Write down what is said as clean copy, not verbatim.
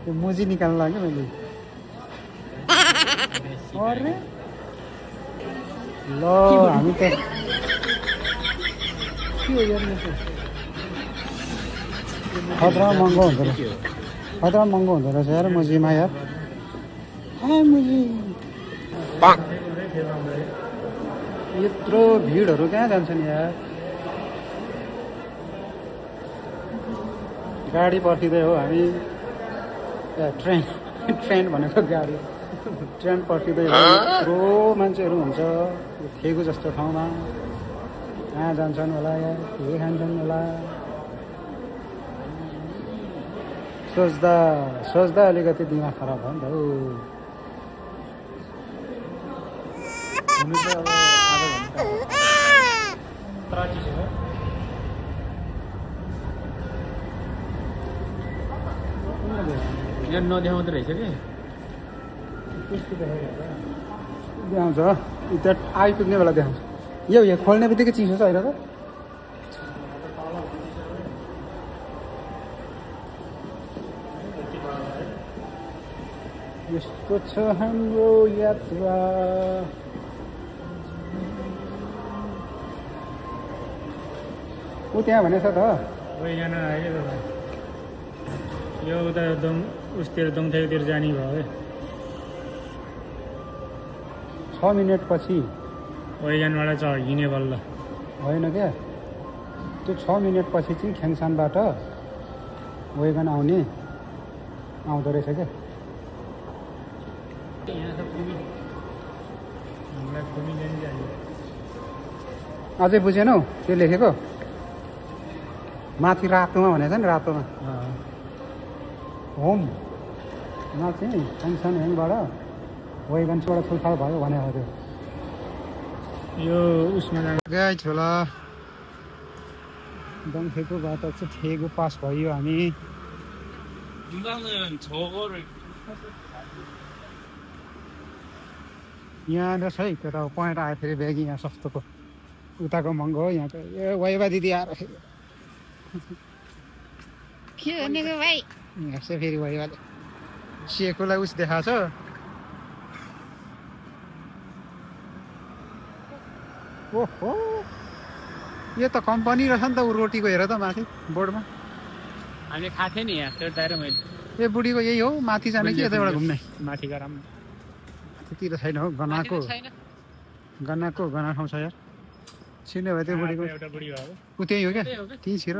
त्यो मुजी निकाल्न लाग्यो मैले अरे ल हामी त के हो हेर्नु त खतरा महँगो हुँदो रहेछ खतरा महँगो हुँदो रहेछ यार मुजीमा यार मुजी यत्रो भिडहरू कहाँ जान्छन् यार गाडी पर्खिँदै हो हामी ट्रेन भनेको गाडी ट्रेन पर्खिँदै हो यत्रो मान्छेहरू हुन्छ थेगु जस्तो ठाउँमा कहाँ जान्छन् होला यार के खान्छन् होला सोच्दा अलिकति दिमाग खराब भयो नि त हुनु चाहिँ अब आधा घन्टा यहाँ नदेखाउँदो रहेछ कि त्यस्तो देखाउँछ त्यहाँ आइपुग्ने बेला देखाउँछ यो खोल्ने बित्तिकै चिसो छ होइन त यस्तो छ हाम्रो यात्रा ऊ त्यहाँ भनेछ त वहीजना आयो यो उता उसतिर दोङथाइतिर जाने भयो 6 मिनट पछि वहीजनबाट हिँड्ने बल्ल होइन क्या त्यो 6 मिनट पछि चाहिँ ख्याङसानबाट वेगन आउँदो रहेछ क्या अझै बुझेनौ त्यो लेखेको माथि रातोमा भनेछ नि रातोमा होममा चाहिँ ख्याङसान ह्याङबाट वेगनबाट छुलफाल भयो भनेको थियो यो उसमा गाई छोला दङथेगुबाट चाहिँ थेगु पास भयो हामी यहाँ रहेछ है त्यो त पोइन्ट आयो फेरि ब्यागी यहाँ सस्तोको उताको महँगो हो यहाँको ए वाइबा दिदी आएर के भनेको भाइ हेर्छ फेरि वाइबाले सेकोलाई उस देखाएको छ ओहो यो त कम्पनी रहेछ नि त ऊ रोटीको हेर त माथि बोर्डमा हामीले खाएको थियौँ नि यहाँ त्यो दाइरो मैले ए बुढीको यही हो माथि जाने कि यताबाट घुम्ने माथि गरम त्यतिर छैन हौ गनाको गना ठाउँ छ यार छिर्ने भयो त्यो बुढीको एउटा बुढी भयो ऊ त्यही हो क्या त्यहीँ छिर